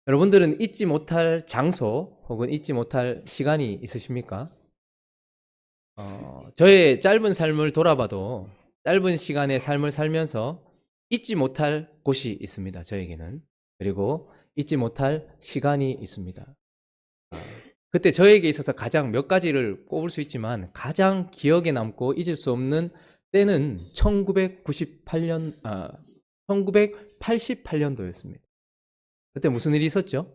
여러분들은 잊지 못할 장소 혹은 잊지 못할 시간이 있으십니까? 저의 짧은 삶을 돌아봐도 짧은 시간의 삶을 살면서 잊지 못할 곳이 있습니다. 저에게는. 그리고 잊지 못할 시간이 있습니다. 그때 저에게 있어서 가장 몇 가지를 꼽을 수 있지만 가장 기억에 남고 잊을 수 없는 때는 1988년도였습니다. 그때 무슨 일이 있었죠?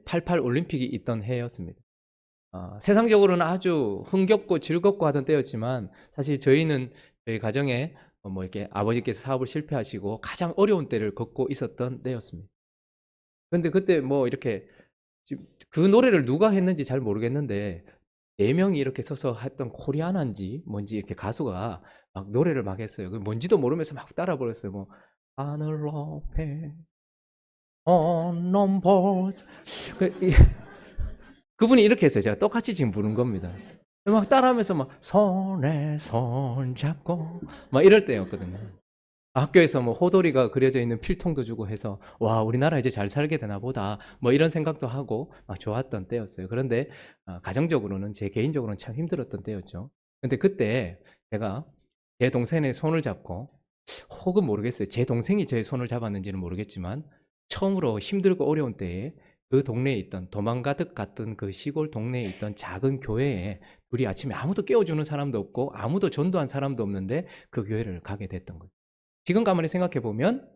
88 올림픽이 있던 해였습니다. 세상적으로는 아주 흥겹고 즐겁고 하던 때였지만 사실 저희는 저희 가정에 뭐 이렇게 아버지께서 사업을 실패하시고 가장 어려운 때를 겪고 있었던 때였습니다. 근데 그때 뭐 이렇게 그 노래를 누가 했는지 잘 모르겠는데 4명이 이렇게 서서 했던 코리아나인지 뭔지 이렇게 가수가 막 노래를 막 했어요. 그 뭔지도 모르면서 막 따라 불렀어요. 뭐 하늘 높이 넘버 그분이 이렇게 했어요. 제가 똑같이 지금 부른 겁니다. 막 따라하면서 막 손에 손 잡고 막 이럴 때였거든요. 학교에서 뭐 호돌이가 그려져 있는 필통도 주고 해서 와 우리나라 이제 잘 살게 되나 보다 뭐 이런 생각도 하고 막 좋았던 때였어요. 그런데 가정적으로는 제 개인적으로는 참 힘들었던 때였죠. 근데 그때 제가 제 동생의 손을 잡고 혹은 모르겠어요. 제 동생이 제 손을 잡았는지는 모르겠지만 처음으로 힘들고 어려운 때에 그 동네에 있던 도망가듯 갔던 그 시골 동네에 있던 작은 교회에 우리 아침에 아무도 깨워주는 사람도 없고 아무도 전도한 사람도 없는데 그 교회를 가게 됐던 거예요. 지금 가만히 생각해 보면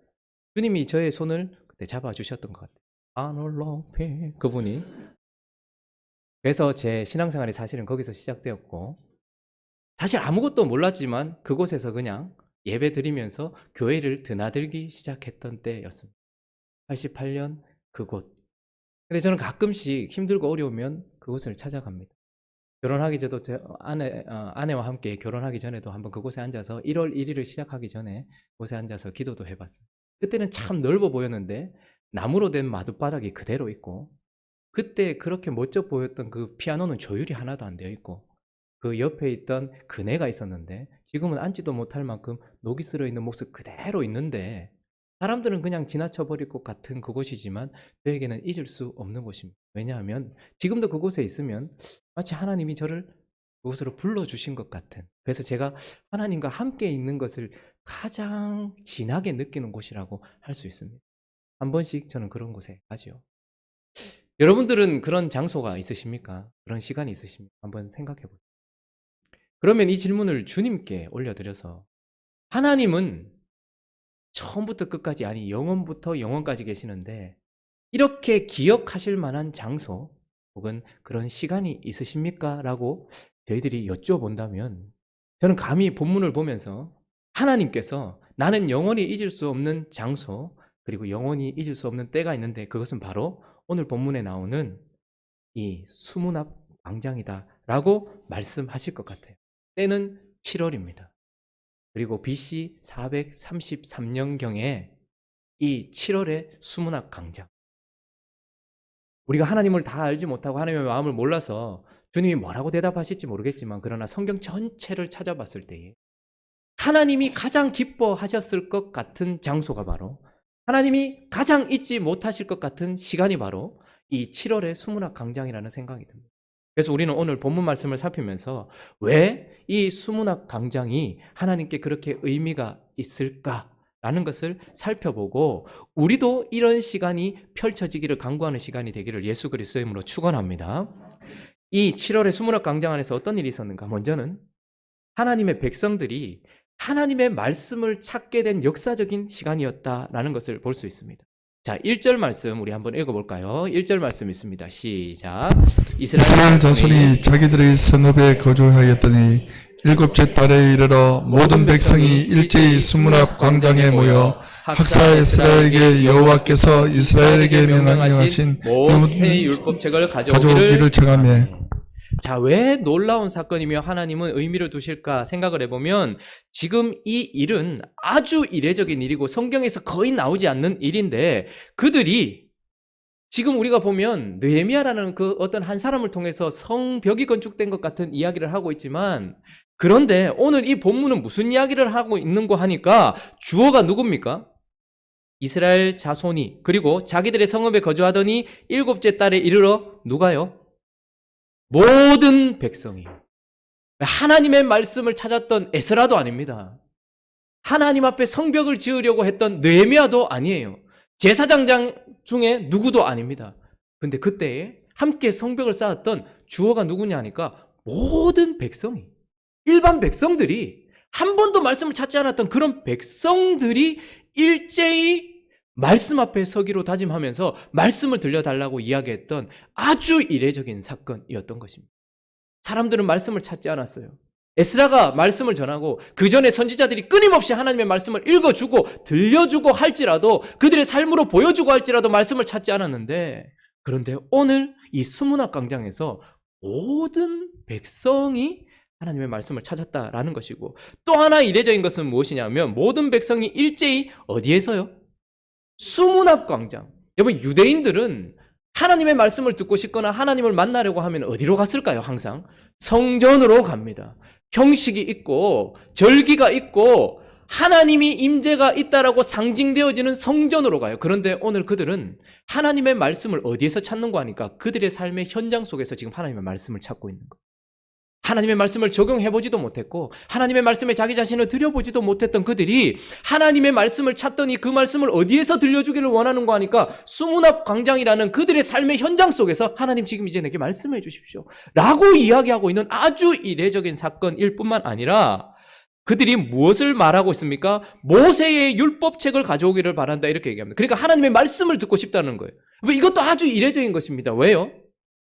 주님이 저의 손을 그때 잡아주셨던 것 같아요. 하늘 높이 그분이. 그래서 제 신앙생활이 사실은 거기서 시작되었고 사실 아무것도 몰랐지만 그곳에서 그냥 예배 드리면서 교회를 드나들기 시작했던 때였습니다. 88년 그곳. 근데 저는 가끔씩 힘들고 어려우면 그곳을 찾아갑니다. 결혼하기 전에도 제 아내와 함께 결혼하기 전에도 한번 그곳에 앉아서 1월 1일을 시작하기 전에 그곳에 앉아서 기도도 해봤어요. 그때는 참 넓어 보였는데 나무로 된 마룻바닥이 그대로 있고 그때 그렇게 멋져 보였던 그 피아노는 조율이 하나도 안 되어 있고 그 옆에 있던 그네가 있었는데 지금은 앉지도 못할 만큼 녹이 슬어 있는 모습 그대로 있는데 사람들은 그냥 지나쳐 버릴 것 같은 그곳이지만 저에게는 잊을 수 없는 곳입니다. 왜냐하면 지금도 그곳에 있으면 마치 하나님이 저를 그곳으로 불러주신 것 같은, 그래서 제가 하나님과 함께 있는 것을 가장 진하게 느끼는 곳이라고 할 수 있습니다. 한 번씩 저는 그런 곳에 가죠. 여러분들은 그런 장소가 있으십니까? 그런 시간이 있으십니까? 한번 생각해 보세요. 그러면 이 질문을 주님께 올려드려서 하나님은 처음부터 끝까지, 아니 영원부터 영원까지 계시는데 이렇게 기억하실 만한 장소 혹은 그런 시간이 있으십니까? 라고 저희들이 여쭤본다면 저는 감히 본문을 보면서 하나님께서 나는 영원히 잊을 수 없는 장소 그리고 영원히 잊을 수 없는 때가 있는데 그것은 바로 오늘 본문에 나오는 이 수문앞 광장이다 라고 말씀하실 것 같아요. 때는 7월입니다. 그리고 BC 433년경에 이 7월의 수문앞 광장, 우리가 하나님을 다 알지 못하고 하나님의 마음을 몰라서 주님이 뭐라고 대답하실지 모르겠지만 그러나 성경 전체를 찾아봤을 때에 하나님이 가장 기뻐하셨을 것 같은 장소가 바로, 하나님이 가장 잊지 못하실 것 같은 시간이 바로 이 7월의 수문학 광장이라는 생각이 듭니다. 그래서 우리는 오늘 본문 말씀을 살피면서 왜 이 수문학 광장이 하나님께 그렇게 의미가 있을까라는 것을 살펴보고 우리도 이런 시간이 펼쳐지기를 간구하는 시간이 되기를 예수 그리스도의 이름으로 축원합니다. 이 7월의 수문학 광장 안에서 어떤 일이 있었는가? 먼저는 하나님의 백성들이 하나님의 말씀을 찾게 된 역사적인 시간이었다라는 것을 볼 수 있습니다. 자, 1절 말씀 우리 한번 읽어볼까요? 1절 말씀 있습니다. 시작. 이스라엘 자손이 자기들의 성읍에 거주하였더니 일곱째 달에 이르러 모든 백성이 일제히 수문앞 광장에 모여 학사 에스라에게 여호와께서 이스라엘에게 명하신 모태 율법책을 가져오기를 청하며. 자, 왜 놀라운 사건이며 하나님은 의미를 두실까 생각을 해보면 지금 이 일은 아주 이례적인 일이고 성경에서 거의 나오지 않는 일인데 그들이 지금 우리가 보면 느헤미야라는 그 어떤 한 사람을 통해서 성벽이 건축된 것 같은 이야기를 하고 있지만 그런데 오늘 이 본문은 무슨 이야기를 하고 있는 거 하니까 주어가 누굽니까? 이스라엘 자손이 그리고 자기들의 성읍에 거주하더니 일곱째 달에 이르러 누가요? 모든 백성이. 하나님의 말씀을 찾았던 에스라도 아닙니다. 하나님 앞에 성벽을 지으려고 했던 느헤미야도 아니에요. 제사장장 중에 누구도 아닙니다. 근데 그때에 함께 성벽을 쌓았던 주어가 누구냐 하니까 모든 백성이, 일반 백성들이, 한 번도 말씀을 찾지 않았던 그런 백성들이 일제히 말씀 앞에 서기로 다짐하면서 말씀을 들려달라고 이야기했던 아주 이례적인 사건이었던 것입니다. 사람들은 말씀을 찾지 않았어요. 에스라가 말씀을 전하고 그 전에 선지자들이 끊임없이 하나님의 말씀을 읽어주고 들려주고 할지라도, 그들의 삶으로 보여주고 할지라도 말씀을 찾지 않았는데, 그런데 오늘 이 수문학 광장에서 모든 백성이 하나님의 말씀을 찾았다라는 것이고, 또 하나 이례적인 것은 무엇이냐면 모든 백성이 일제히 어디에서요? 수문학 광장. 여러분, 유대인들은 하나님의 말씀을 듣고 싶거나 하나님을 만나려고 하면 어디로 갔을까요? 항상 성전으로 갑니다. 형식이 있고 절기가 있고 하나님이 임재가 있다라고 상징되어지는 성전으로 가요. 그런데 오늘 그들은 하나님의 말씀을 어디에서 찾는가 하니까 그들의 삶의 현장 속에서 지금 하나님의 말씀을 찾고 있는 거예요. 하나님의 말씀을 적용해보지도 못했고 하나님의 말씀에 자기 자신을 들여보지도 못했던 그들이 하나님의 말씀을 찾더니 그 말씀을 어디에서 들려주기를 원하는가 하니까 수문학 광장이라는 그들의 삶의 현장 속에서 하나님 지금 이제 내게 말씀해 주십시오 라고 이야기하고 있는 아주 이례적인 사건일 뿐만 아니라, 그들이 무엇을 말하고 있습니까? 모세의 율법책을 가져오기를 바란다 이렇게 얘기합니다. 그러니까 하나님의 말씀을 듣고 싶다는 거예요. 이것도 아주 이례적인 것입니다. 왜요?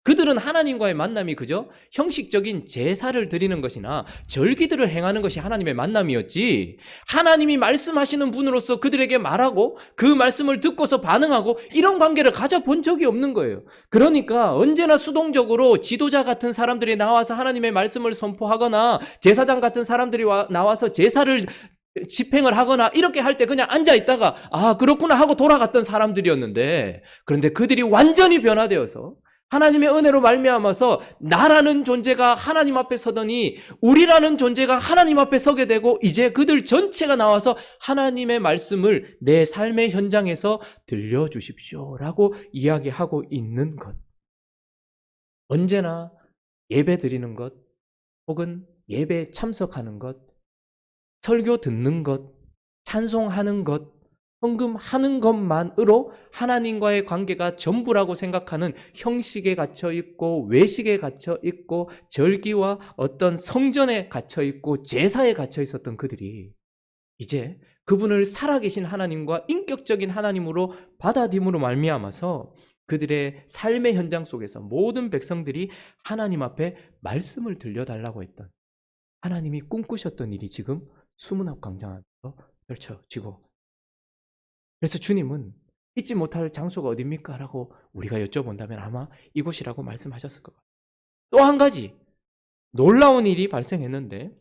그들은 하나님과의 만남이 그저 형식적인 제사를 드리는 것이나 절기들을 행하는 것이 하나님의 만남이었지, 하나님이 말씀하시는 분으로서 그들에게 말하고 그 말씀을 듣고서 반응하고 이런 관계를 가져본 적이 없는 거예요. 그러니까 언제나 수동적으로 지도자 같은 사람들이 나와서 하나님의 말씀을 선포하거나 제사장 같은 사람들이 나와서 제사를 집행을 하거나 이렇게 할 때 그냥 앉아 있다가 아 그렇구나 하고 돌아갔던 사람들이었는데, 그런데 그들이 완전히 변화되어서 하나님의 은혜로 말미암아서 나라는 존재가 하나님 앞에 서더니 우리라는 존재가 하나님 앞에 서게 되고, 이제 그들 전체가 나와서 하나님의 말씀을 내 삶의 현장에서 들려주십시오라고 이야기하고 있는 것. 언제나 예배 드리는 것, 혹은 예배에 참석하는 것, 설교 듣는 것, 찬송하는 것, 헌금하는 것만으로 하나님과의 관계가 전부라고 생각하는 형식에 갇혀 있고 외식에 갇혀 있고 절기와 어떤 성전에 갇혀 있고 제사에 갇혀 있었던 그들이 이제 그분을 살아계신 하나님과 인격적인 하나님으로 받아들임으로 말미암아서 그들의 삶의 현장 속에서 모든 백성들이 하나님 앞에 말씀을 들려달라고 했던, 하나님이 꿈꾸셨던 일이 지금 수문학 광장에서 펼쳐지고, 그래서 주님은 잊지 못할 장소가 어디입니까? 라고 우리가 여쭤본다면 아마 이곳이라고 말씀하셨을 것 같아요. 또 한 가지 놀라운 일이 발생했는데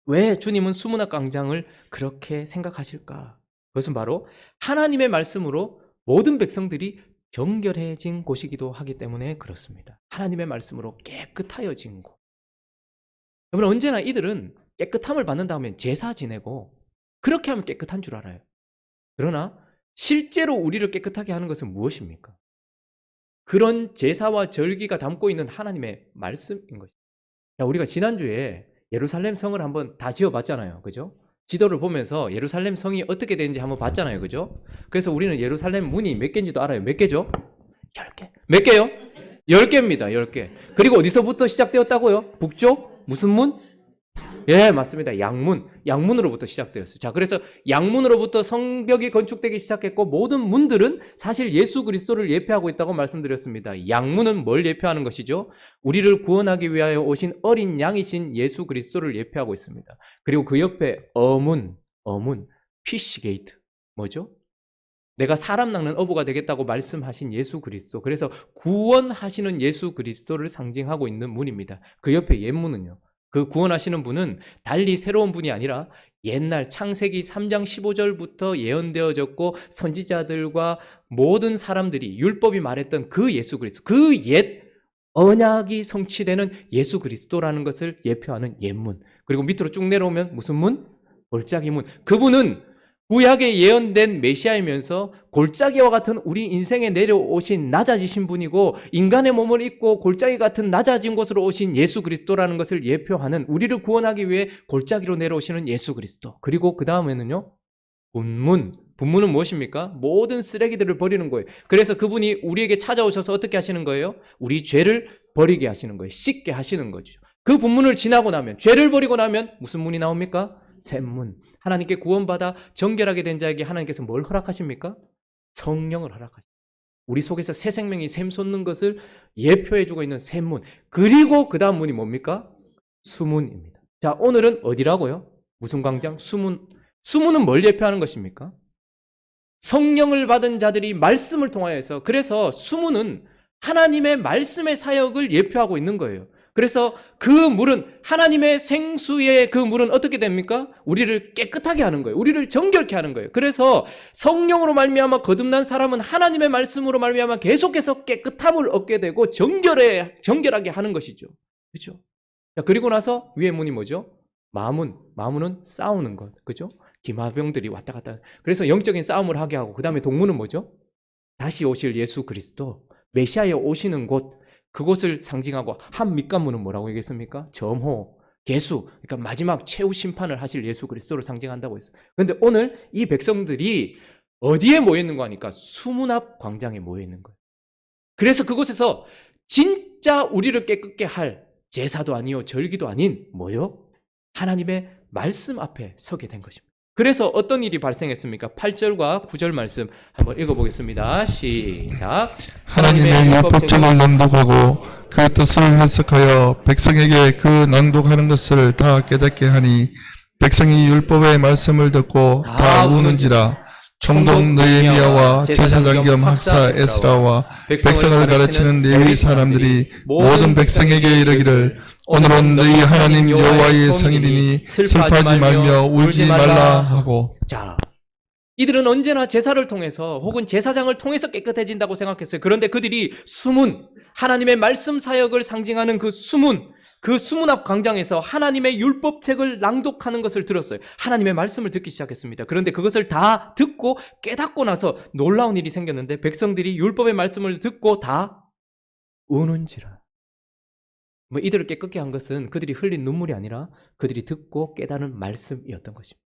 왜 주님은 수문학 광장을 그렇게 생각하실까? 그것은 바로 하나님의 말씀으로 모든 백성들이 정결해진 곳이기도 하기 때문에 그렇습니다. 하나님의 말씀으로 깨끗하여진 곳. 여러분, 언제나 이들은 깨끗함을 받는다 하면 제사 지내고 그렇게 하면 깨끗한 줄 알아요. 그러나 실제로 우리를 깨끗하게 하는 것은 무엇입니까? 그런 제사와 절기가 담고 있는 하나님의 말씀인 것입니다. 우리가 지난주에 예루살렘 성을 한번 다 지어봤잖아요. 그죠? 지도를 보면서 예루살렘 성이 어떻게 되는지 한번 봤잖아요. 그죠? 그래서 우리는 예루살렘 문이 몇 개인지도 알아요. 몇 개죠? 10개. 몇 개요? 10개입니다. 10개. 그리고 어디서부터 시작되었다고요? 북쪽? 무슨 문? 예, 맞습니다. 양문. 양문으로부터 시작되었어요. 자, 그래서 양문으로부터 성벽이 건축되기 시작했고, 모든 문들은 사실 예수 그리스도를 예표하고 있다고 말씀드렸습니다. 양문은 뭘 예표하는 것이죠? 우리를 구원하기 위하여 오신 어린 양이신 예수 그리스도를 예표하고 있습니다. 그리고 그 옆에 어문, 피시게이트. 뭐죠? 내가 사람 낚는 어부가 되겠다고 말씀하신 예수 그리스도. 그래서 구원하시는 예수 그리스도를 상징하고 있는 문입니다. 그 옆에 옛문은요. 그 구원하시는 분은 달리 새로운 분이 아니라 옛날 창세기 3장 15절부터 예언되어졌고 선지자들과 모든 사람들이 율법이 말했던 그 예수 그리스도, 그 옛 언약이 성취되는 예수 그리스도라는 것을 예표하는 옛문. 그리고 밑으로 쭉 내려오면 무슨 문? 골짜기 문. 그분은 구약에 예언된 메시아이면서 골짜기와 같은 우리 인생에 내려오신 낮아지신 분이고 인간의 몸을 입고 골짜기 같은 낮아진 곳으로 오신 예수 그리스도라는 것을 예표하는 우리를 구원하기 위해 골짜기로 내려오시는 예수 그리스도. 그리고 그 다음에는요. 분문은 무엇입니까? 모든 쓰레기들을 버리는 거예요. 그래서 그분이 우리에게 찾아오셔서 어떻게 하시는 거예요? 우리 죄를 버리게 하시는 거예요. 씻게 하시는 거죠. 그 분문을 지나고 나면, 죄를 버리고 나면 무슨 문이 나옵니까? 샘문. 하나님께 구원받아 정결하게 된 자에게 하나님께서 뭘 허락하십니까? 성령을 허락하십니다. 우리 속에서 새 생명이 샘솟는 것을 예표해주고 있는 샘문. 그리고 그 다음 문이 뭡니까? 수문입니다. 자, 오늘은 어디라고요? 무슨 광장? 수문. 수문은 뭘 예표하는 것입니까? 성령을 받은 자들이 말씀을 통하여서, 그래서 수문은 하나님의 말씀의 사역을 예표하고 있는 거예요. 그래서 그 물은, 하나님의 생수의 그 물은 어떻게 됩니까? 우리를 깨끗하게 하는 거예요. 우리를 정결케 하는 거예요. 그래서 성령으로 말미암아 거듭난 사람은 하나님의 말씀으로 말미암아 계속해서 깨끗함을 얻게 되고 정결하게 하는 것이죠. 그렇죠? 자, 그리고 나서 위에 문이 뭐죠? 마문은 싸우는 것. 그죠? 기마병들이 왔다 갔다. 그래서 영적인 싸움을 하게 하고, 그 다음에 동문은 뭐죠? 다시 오실 예수 그리스도, 메시아에 오시는 곳, 그곳을 상징하고, 한 밑간문은 뭐라고 얘기했습니까? 점호, 계수, 그러니까 마지막 최후 심판을 하실 예수 그리스도를 상징한다고 했어요. 그런데 오늘 이 백성들이 어디에 모여 있는 거 하니까 수문 앞 광장에 모여 있는 거예요. 그래서 그곳에서 진짜 우리를 깨끗게 할 제사도 아니요 절기도 아닌 뭐요? 하나님의 말씀 앞에 서게 된 것입니다. 그래서 어떤 일이 발생했습니까? 8절과 9절 말씀 한번 읽어보겠습니다. 시작. 하나님의 율법책을 낭독하고 그 뜻을 해석하여 백성에게 그 낭독하는 것을 다 깨닫게 하니 백성이 율법의 말씀을 듣고 다 우는지라. 총독 느헤미야와 제사장 겸 학사 에스라와 백성을 가르치는 레위 사람들이 모든 백성에게 이르기를 오늘은 너희 하나님 여호와의 성일이니 슬퍼하지 말며 울지 말라 하고. 자, 이들은 언제나 제사를 통해서 혹은 제사장을 통해서 깨끗해진다고 생각했어요. 그런데 그들이 수문, 하나님의 말씀 사역을 상징하는 그 수문 앞 광장에서 하나님의 율법책을 낭독하는 것을 들었어요. 하나님의 말씀을 듣기 시작했습니다. 그런데 그것을 다 듣고 깨닫고 나서 놀라운 일이 생겼는데 백성들이 율법의 말씀을 듣고 다 우는지라. 이들을 깨끗게 한 것은 그들이 흘린 눈물이 아니라 그들이 듣고 깨달은 말씀이었던 것입니다.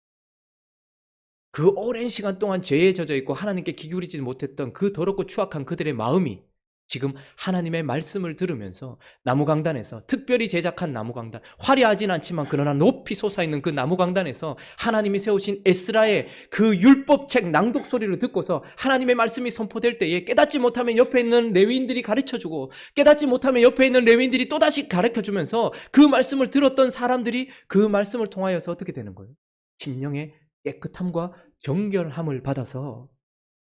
그 오랜 시간 동안 죄에 젖어 있고 하나님께 귀 기울이지 못했던 그 더럽고 추악한 그들의 마음이 지금 하나님의 말씀을 들으면서 나무강단에서, 특별히 제작한 나무강단, 화려하진 않지만 그러나 높이 솟아있는 그 나무강단에서 하나님이 세우신 에스라의 그 율법책 낭독 소리를 듣고서 하나님의 말씀이 선포될 때에 깨닫지 못하면 옆에 있는 레위인들이 가르쳐주고, 깨닫지 못하면 옆에 있는 레위인들이 또다시 가르쳐주면서 그 말씀을 들었던 사람들이 그 말씀을 통하여서 어떻게 되는 거예요? 심령의 깨끗함과 정결함을 받아서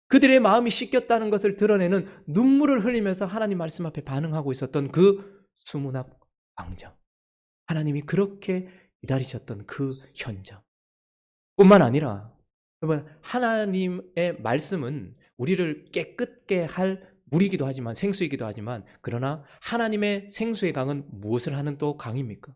그들의 마음이 씻겼다는 것을 드러내는 눈물을 흘리면서 하나님 말씀 앞에 반응하고 있었던 그 수문 앞 광장. 하나님이 그렇게 기다리셨던 그 현장. 뿐만 아니라 여러분, 하나님의 말씀은 우리를 깨끗게 할 물이기도 하지만, 생수이기도 하지만, 그러나 하나님의 생수의 강은 무엇을 하는 또 강입니까?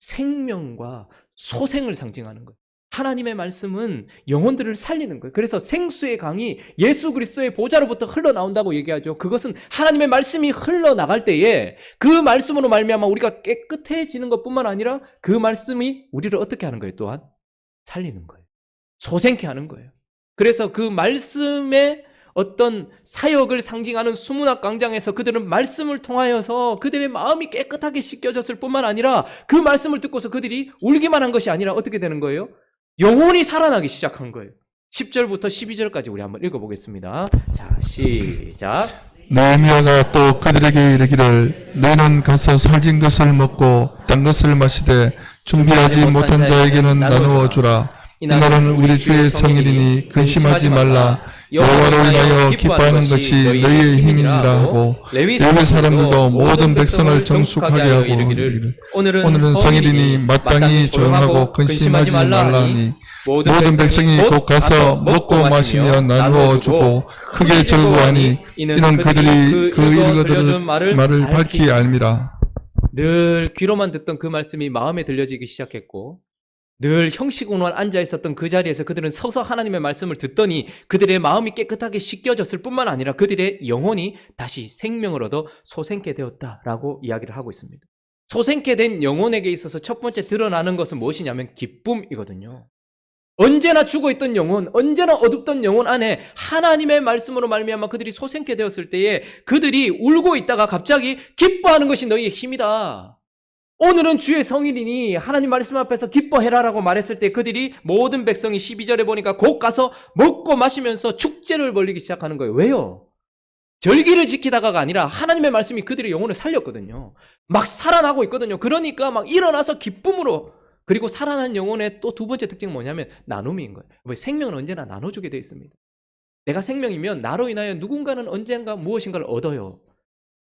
생명과 소생을 상징하는 거예요. 하나님의 말씀은 영혼들을 살리는 거예요. 그래서 생수의 강이 예수 그리스도의 보좌로부터 흘러나온다고 얘기하죠. 그것은 하나님의 말씀이 흘러나갈 때에 그 말씀으로 말미암아 우리가 깨끗해지는 것뿐만 아니라 그 말씀이 우리를 어떻게 하는 거예요? 또한 살리는 거예요. 소생케 하는 거예요. 그래서 그 말씀의 어떤 사역을 상징하는 수문 앞 광장에서 그들은 말씀을 통하여서 그들의 마음이 깨끗하게 씻겨졌을 뿐만 아니라 그 말씀을 듣고서 그들이 울기만 한 것이 아니라 어떻게 되는 거예요? 영혼이 살아나기 시작한 거예요. 10절부터 12절까지 우리 한번 읽어보겠습니다. 자, 시작. 느헤미야가 또 그들에게 이르기를 너희는 가서 살진 것을 먹고 딴 것을 마시되 준비하지 못한 자에게는 나누어 주라. 이날은 우리 주의 성일이니 근심하지 말라. 여호와를 인하여 기뻐하는 것이 너희의 힘이니라 하고, 레위 사람들도 모든 백성을 정숙하게 하고 이르기를 오늘은 성일이니 마땅히 조용하고 근심하지 말라니 모든 백성이 곧 가서 먹고 마시며 나누어 주고 크게 즐거워하니 이는 그들이 그 읽어들을 말을 밝히 알미라. 늘 귀로만 듣던 그 말씀이 마음에 들려지기 시작했고, 늘 형식으로만 앉아 있었던 그 자리에서 그들은 서서 하나님의 말씀을 듣더니 그들의 마음이 깨끗하게 씻겨졌을 뿐만 아니라 그들의 영혼이 다시 생명을 얻어 소생케 되었다라고 이야기를 하고 있습니다. 소생케 된 영혼에게 있어서 첫 번째 드러나는 것은 무엇이냐면 기쁨이거든요. 언제나 죽어있던 영혼, 언제나 어둡던 영혼 안에 하나님의 말씀으로 말미암아 그들이 소생케 되었을 때에 그들이 울고 있다가 갑자기 기뻐하는 것이 너희의 힘이다. 오늘은 주의 성일이니 하나님 말씀 앞에서 기뻐해라라고 말했을 때 그들이 모든 백성이 12절에 보니까 곧 가서 먹고 마시면서 축제를 벌리기 시작하는 거예요. 왜요? 절기를 지키다가가 아니라 하나님의 말씀이 그들의 영혼을 살렸거든요. 막 살아나고 있거든요. 그러니까 막 일어나서 기쁨으로, 그리고 살아난 영혼의 또 두 번째 특징은 뭐냐면 나눔인 거예요. 생명은 언제나 나눠주게 되어 있습니다. 내가 생명이면 나로 인하여 누군가는 언젠가 무엇인가를 얻어요.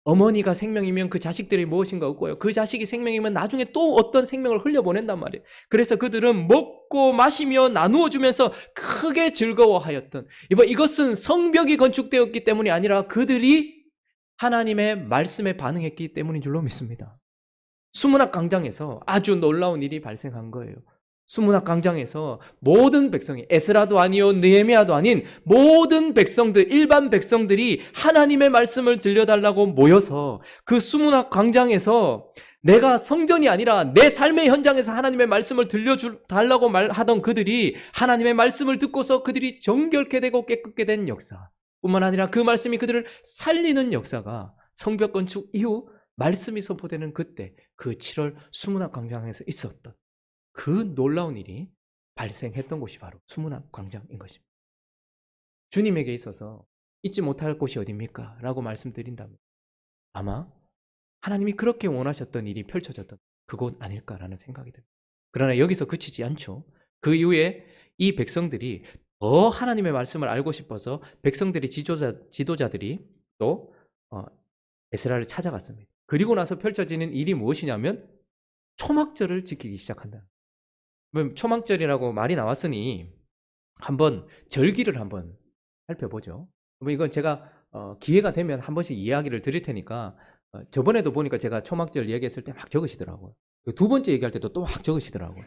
어머니가 생명이면 그 자식들이 무엇인가 얻고요. 그 자식이 생명이면 나중에 또 어떤 생명을 흘려보낸단 말이에요. 그래서 그들은 먹고 마시며 나누어 주면서 크게 즐거워하였던, 이것은 성벽이 건축되었기 때문이 아니라 그들이 하나님의 말씀에 반응했기 때문인 줄로 믿습니다. 수문학 광장에서 아주 놀라운 일이 발생한 거예요. 수문학 광장에서 모든 백성이, 에스라도 아니요 느헤미야도 아닌 모든 백성들, 일반 백성들이 하나님의 말씀을 들려달라고 모여서 그 수문학 광장에서 내가 성전이 아니라 내 삶의 현장에서 하나님의 말씀을 들려달라고 말하던 그들이 하나님의 말씀을 듣고서 그들이 정결케 되고 깨끗게 된 역사 뿐만 아니라 그 말씀이 그들을 살리는 역사가 성벽 건축 이후 말씀이 선포되는 그때 그 7월 수문학 광장에서 있었던 그 놀라운 일이 발생했던 곳이 바로 수문학 광장인 것입니다. 주님에게 있어서 잊지 못할 곳이 어디입니까? 라고 말씀드린다면 아마 하나님이 그렇게 원하셨던 일이 펼쳐졌던 그곳 아닐까라는 생각이 듭니다. 그러나 여기서 그치지 않죠. 그 이후에 이 백성들이 더 하나님의 말씀을 알고 싶어서 백성들의 지도자들이 또 에스라를 찾아갔습니다. 그리고 나서 펼쳐지는 일이 무엇이냐면 초막절을 지키기 시작한다. 초막절이라고 말이 나왔으니 한번 절기를 한번 살펴보죠. 이건 제가 기회가 되면 한 번씩 이야기를 드릴 테니까 저번에도 보니까 제가 초막절 얘기했을 때 막 적으시더라고요. 두 번째 얘기할 때도 또 막 적으시더라고요.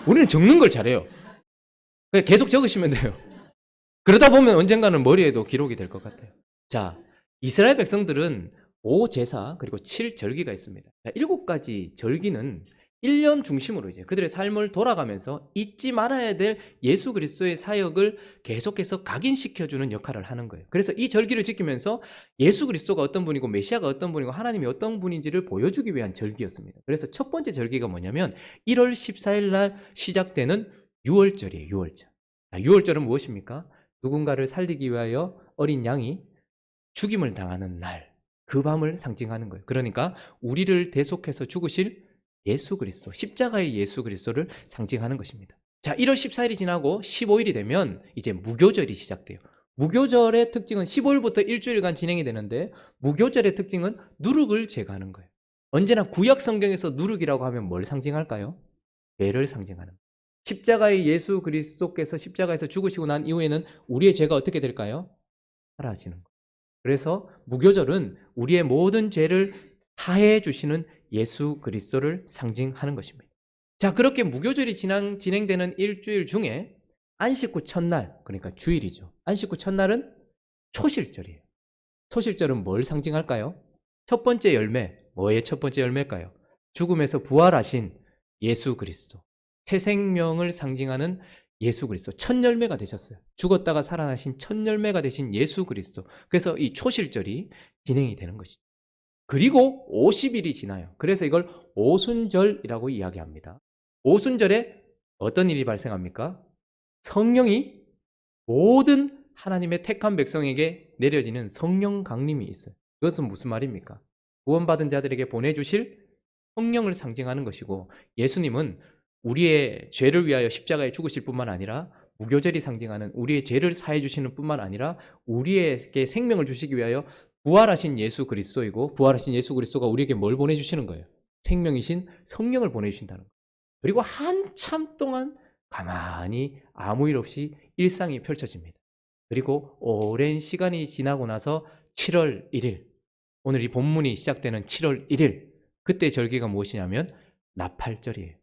우리는 적는 걸 잘해요. 그냥 계속 적으시면 돼요. 그러다 보면 언젠가는 머리에도 기록이 될 것 같아요. 자, 이스라엘 백성들은 5제사 그리고 7절기가 있습니다. 7가지 절기는 1년 중심으로 이제 그들의 삶을 돌아가면서 잊지 말아야 될 예수 그리스도의 사역을 계속해서 각인시켜주는 역할을 하는 거예요. 그래서 이 절기를 지키면서 예수 그리스도가 어떤 분이고 메시아가 어떤 분이고 하나님이 어떤 분인지를 보여주기 위한 절기였습니다. 그래서 첫 번째 절기가 뭐냐면 1월 14일 날 시작되는 유월절이에요. 유월절. 6월절은 무엇입니까? 누군가를 살리기 위하여 어린 양이 죽임을 당하는 날, 그 밤을 상징하는 거예요. 그러니까 우리를 대속해서 죽으실 예수 그리스도, 십자가의 예수 그리스도를 상징하는 것입니다. 자, 1월 14일이 지나고 15일이 되면 이제 무교절이 시작돼요. 무교절의 특징은 15일부터 일주일간 진행이 되는데 무교절의 특징은 누룩을 제거하는 거예요. 언제나 구약 성경에서 누룩이라고 하면 뭘 상징할까요? 죄를 상징하는 거예요. 십자가의 예수 그리스도께서 십자가에서 죽으시고 난 이후에는 우리의 죄가 어떻게 될까요? 사라지는 거예요. 그래서 무교절은 우리의 모든 죄를 사해 주시는 예수 그리스도를 상징하는 것입니다. 자, 그렇게 무교절이 진행되는 일주일 중에 안식 후 첫날, 그러니까 주일이죠. 안식 후 첫날은 초실절이에요. 초실절은 뭘 상징할까요? 첫 번째 열매, 뭐의 첫 번째 열매일까요? 죽음에서 부활하신 예수 그리스도, 새 생명을 상징하는 예수 그리스도, 첫 열매가 되셨어요. 죽었다가 살아나신 첫 열매가 되신 예수 그리스도. 그래서 이 초실절이 진행이 되는 것이죠. 그리고 50일이 지나요. 그래서 이걸 오순절이라고 이야기합니다. 오순절에 어떤 일이 발생합니까? 성령이 모든 하나님의 택한 백성에게 내려지는 성령 강림이 있어요. 그것은 무슨 말입니까? 구원받은 자들에게 보내주실 성령을 상징하는 것이고, 예수님은 우리의 죄를 위하여 십자가에 죽으실 뿐만 아니라 무교절이 상징하는 우리의 죄를 사해 주시는 뿐만 아니라 우리에게 생명을 주시기 위하여 부활하신 예수 그리스도이고, 부활하신 예수 그리스도가 우리에게 뭘 보내주시는 거예요? 생명이신 성령을 보내주신다는 거예요. 그리고 한참 동안 가만히 아무 일 없이 일상이 펼쳐집니다. 그리고 오랜 시간이 지나고 나서 7월 1일, 오늘 이 본문이 시작되는 7월 1일, 그때 절기가 무엇이냐면 나팔절이에요.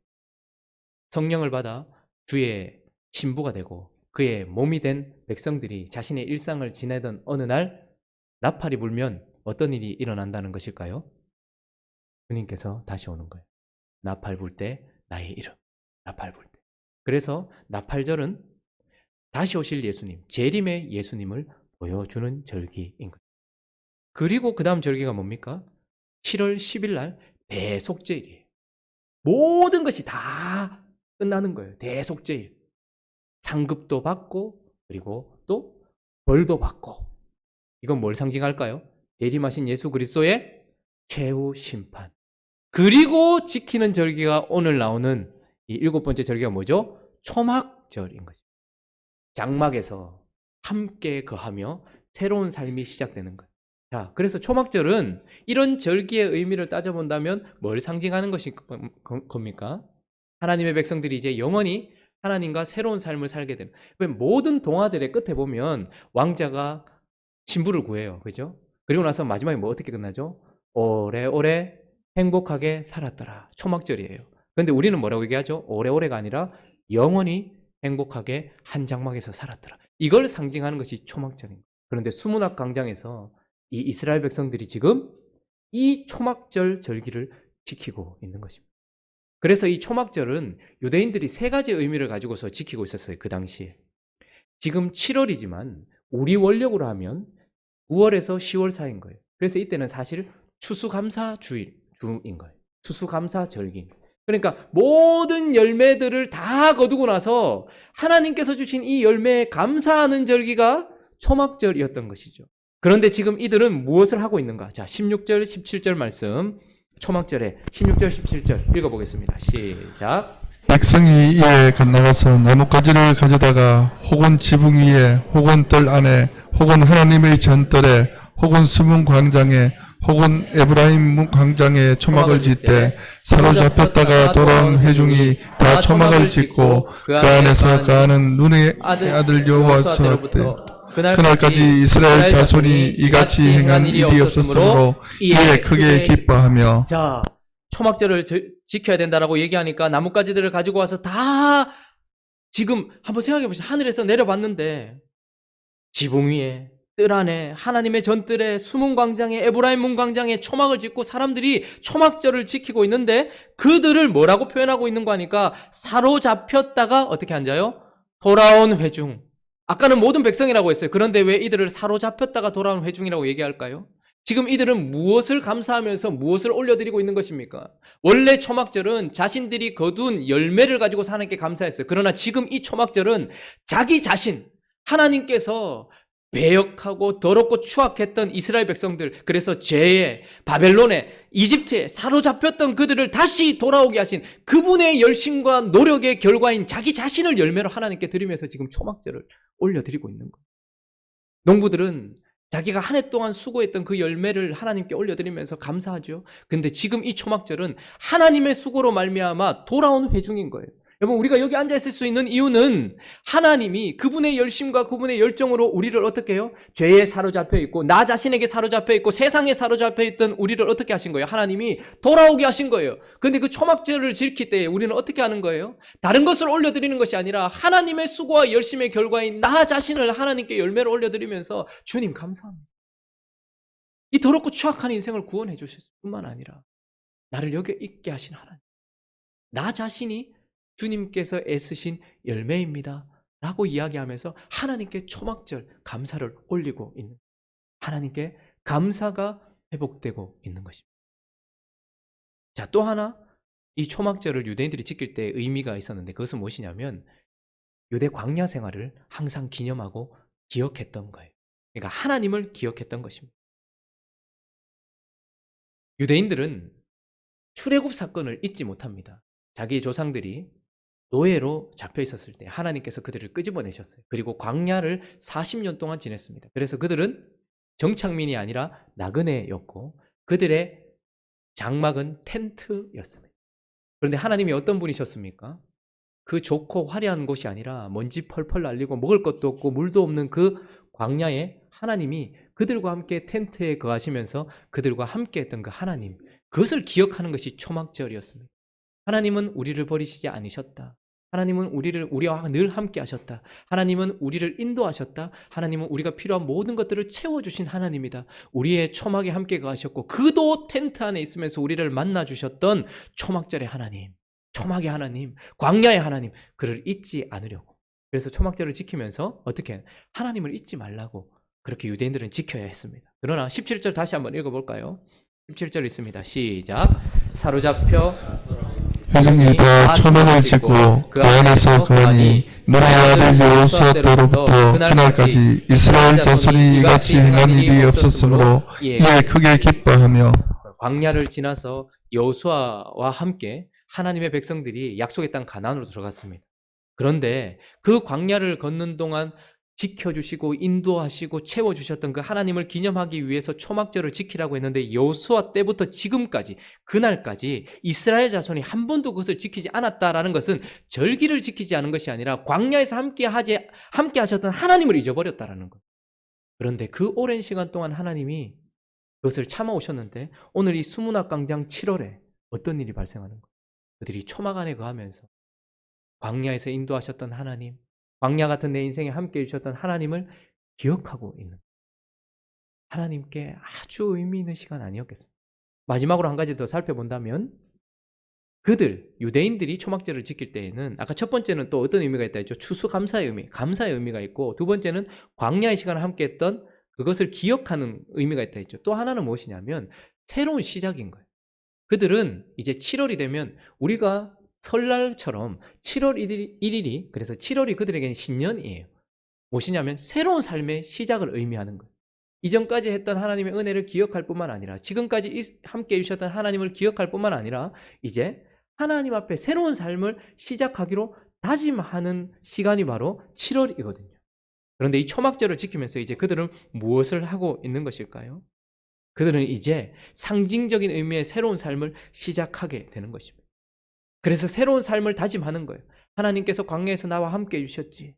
성령을 받아 주의 신부가 되고 그의 몸이 된 백성들이 자신의 일상을 지내던 어느 날 나팔이 불면 어떤 일이 일어난다는 것일까요? 주님께서 다시 오는 거예요. 나팔 불 때 나의 이름, 나팔 불 때. 그래서 나팔절은 다시 오실 예수님, 재림의 예수님을 보여주는 절기인 거예요. 그리고 그 다음 절기가 뭡니까? 7월 10일 날 대속죄일이에요. 모든 것이 다 끝나는 거예요. 대속죄일. 상급도 받고 그리고 또 벌도 받고. 이건 뭘 상징할까요? 대림하신 예수 그리스도의 최후 심판. 그리고 지키는 절기가 오늘 나오는 이 7번째 절기가 뭐죠? 초막절인 것입니다. 장막에서 함께 거하며 새로운 삶이 시작되는 거예요. 자, 그래서 초막절은 이런 절기의 의미를 따져본다면 뭘 상징하는 겁니까? 하나님의 백성들이 이제 영원히 하나님과 새로운 삶을 살게 되는. 모든 동화들의 끝에 보면 왕자가 신부를 구해요. 그죠? 그리고 나서 마지막에 뭐 어떻게 끝나죠? 오래오래 행복하게 살았더라. 초막절이에요. 그런데 우리는 뭐라고 얘기하죠? 오래오래가 아니라 영원히 행복하게 한 장막에서 살았더라. 이걸 상징하는 것이 초막절입니다. 그런데 수문학 광장에서 이 이스라엘 백성들이 지금 이 초막절 절기를 지키고 있는 것입니다. 그래서 이 초막절은 유대인들이 세 가지 의미를 가지고서 지키고 있었어요. 그 당시에. 지금 7월이지만 우리 원력으로 하면 9월에서 10월 사이인 거예요. 그래서 이때는 사실 추수감사주인 거예요. 추수감사절기. 그러니까 모든 열매들을 다 거두고 나서 하나님께서 주신 이 열매에 감사하는 절기가 초막절이었던 것이죠. 그런데 지금 이들은 무엇을 하고 있는가? 자, 16절, 17절 말씀. 초막절에 16절, 17절 읽어보겠습니다. 시작. 백성이 이에 건너가서 나뭇가지를 가져다가 혹은 지붕 위에 혹은 뜰 안에 혹은 하나님의 전뜰에 혹은 수문 광장에 혹은 에브라임 광장에 초막을 짓되 사로잡혔다가 돌아온 회중이 다 초막을 짓고 그 안에서 가는 눈의 아들 여호와서때 그날까지 이스라엘 자손이 이같이 행한 일이 없었으므로 이에 크게 기뻐하며. 자, 초막절을 지켜야 된다라고 얘기하니까 나뭇가지들을 가지고 와서 다 지금 한번 생각해 보시죠. 하늘에서 내려봤는데 지붕 위에 뜰 안에 하나님의 전뜰에 수문 광장에 에브라임 문 광장에 초막을 짓고 사람들이 초막절을 지키고 있는데 그들을 뭐라고 표현하고 있는 거 하니까 사로잡혔다가 어떻게 앉아요? 돌아온 회중. 아까는 모든 백성이라고 했어요. 그런데 왜 이들을 사로잡혔다가 돌아온 회중이라고 얘기할까요? 지금 이들은 무엇을 감사하면서 무엇을 올려드리고 있는 것입니까? 원래 초막절은 자신들이 거둔 열매를 가지고 하나님께 감사했어요. 그러나 지금 이 초막절은 자기 자신, 하나님께서 배역하고 더럽고 추악했던 이스라엘 백성들, 그래서 죄에 바벨론에 이집트에 사로잡혔던 그들을 다시 돌아오게 하신 그분의 열심과 노력의 결과인 자기 자신을 열매로 하나님께 드리면서 지금 초막절을 올려드리고 있는 거예요. 농부들은 자기가 한 해 동안 수고했던 그 열매를 하나님께 올려드리면서 감사하죠. 근데 지금 이 초막절은 하나님의 수고로 말미암아 돌아온 회중인 거예요. 여러분, 우리가 여기 앉아있을 수 있는 이유는 하나님이 그분의 열심과 그분의 열정으로 우리를 어떻게 해요? 죄에 사로잡혀 있고 나 자신에게 사로잡혀 있고 세상에 사로잡혀 있던 우리를 어떻게 하신 거예요? 하나님이 돌아오게 하신 거예요. 그런데 그 초막절을 지킬 때 우리는 어떻게 하는 거예요? 다른 것을 올려드리는 것이 아니라 하나님의 수고와 열심의 결과인 나 자신을 하나님께 열매로 올려드리면서 주님 감사합니다. 이 더럽고 추악한 인생을 구원해 주실 뿐만 아니라 나를 여기 있게 하신 하나님, 나 자신이 주님께서 애쓰신 열매입니다 라고 이야기하면서 하나님께 초막절 감사를 올리고 있는, 하나님께 감사가 회복되고 있는 것입니다. 자, 또 하나 이 초막절을 유대인들이 지킬 때 의미가 있었는데 그것은 무엇이냐면 유대 광야 생활을 항상 기념하고 기억했던 거예요. 그러니까 하나님을 기억했던 것입니다. 유대인들은 출애굽 사건을 잊지 못합니다. 자기 조상들이 노예로 잡혀 있었을 때 하나님께서 그들을 끄집어내셨어요. 그리고 광야를 40년 동안 지냈습니다. 그래서 그들은 정착민이 아니라 나그네였고 그들의 장막은 텐트였습니다. 그런데 하나님이 어떤 분이셨습니까? 그 좋고 화려한 곳이 아니라 먼지 펄펄 날리고 먹을 것도 없고 물도 없는 그 광야에 하나님이 그들과 함께 텐트에 거하시면서 그들과 함께 했던 그 하나님, 그것을 기억하는 것이 초막절이었습니다. 하나님은 우리를 버리시지 않으셨다. 하나님은 우리와 늘 함께 하셨다. 하나님은 우리를 인도하셨다. 하나님은 우리가 필요한 모든 것들을 채워주신 하나님이다. 우리의 초막에 함께 가셨고 그도 텐트 안에 있으면서 우리를 만나주셨던 초막절의 하나님, 초막의 하나님, 광야의 하나님, 그를 잊지 않으려고. 그래서 초막절을 지키면서 어떻게 하나님을 잊지 말라고 그렇게 유대인들은 지켜야 했습니다. 그러나 17절 다시 한번 읽어볼까요? 17절 있습니다. 시작. 사로잡혀 회중이 다 초막을 짓고 그 안에서 거하니 너의 아들 여호수아 때로부터 그날까지 이스라엘 자손이 이같이 행한 일이 없었으므로 이에 크게 기뻐하며. 광야를 지나서 여호수아와 함께 하나님의 백성들이 약속의 땅 가나안으로 들어갔습니다. 그런데 그 광야를 걷는 동안 지켜주시고 인도하시고 채워주셨던 그 하나님을 기념하기 위해서 초막절을 지키라고 했는데 여호수아 때부터 지금까지 그날까지 이스라엘 자손이 한 번도 그것을 지키지 않았다라는 것은 절기를 지키지 않은 것이 아니라 광야에서 함께 하셨던 하나님을 잊어버렸다라는 것. 그런데 그 오랜 시간 동안 하나님이 그것을 참아오셨는데 오늘 이 수문학 광장 7월에 어떤 일이 발생하는 거예요? 그들이 초막 안에 거하면서 광야에서 인도하셨던 하나님, 광야 같은 내 인생에 함께 해주셨던 하나님을 기억하고 있는, 하나님께 아주 의미 있는 시간 아니었겠습니까? 마지막으로 한 가지 더 살펴본다면 유대인들이 초막절을 지킬 때에는 아까 첫 번째는 또 어떤 의미가 있다 했죠? 추수감사의 의미, 감사의 의미가 있고 두 번째는 광야의 시간을 함께 했던 그것을 기억하는 의미가 있다 했죠. 또 하나는 무엇이냐면 새로운 시작인 거예요. 그들은 이제 7월이 되면 우리가 설날처럼 7월 1일이 그래서 7월이 그들에게는 신년이에요. 무엇이냐면 새로운 삶의 시작을 의미하는 거예요. 이전까지 했던 하나님의 은혜를 기억할 뿐만 아니라 지금까지 함께 해주셨던 하나님을 기억할 뿐만 아니라 이제 하나님 앞에 새로운 삶을 시작하기로 다짐하는 시간이 바로 7월이거든요. 그런데 이 초막절을 지키면서 이제 그들은 무엇을 하고 있는 것일까요? 그들은 이제 상징적인 의미의 새로운 삶을 시작하게 되는 것입니다. 그래서 새로운 삶을 다짐하는 거예요. 하나님께서 광야에서 나와 함께 해주셨지.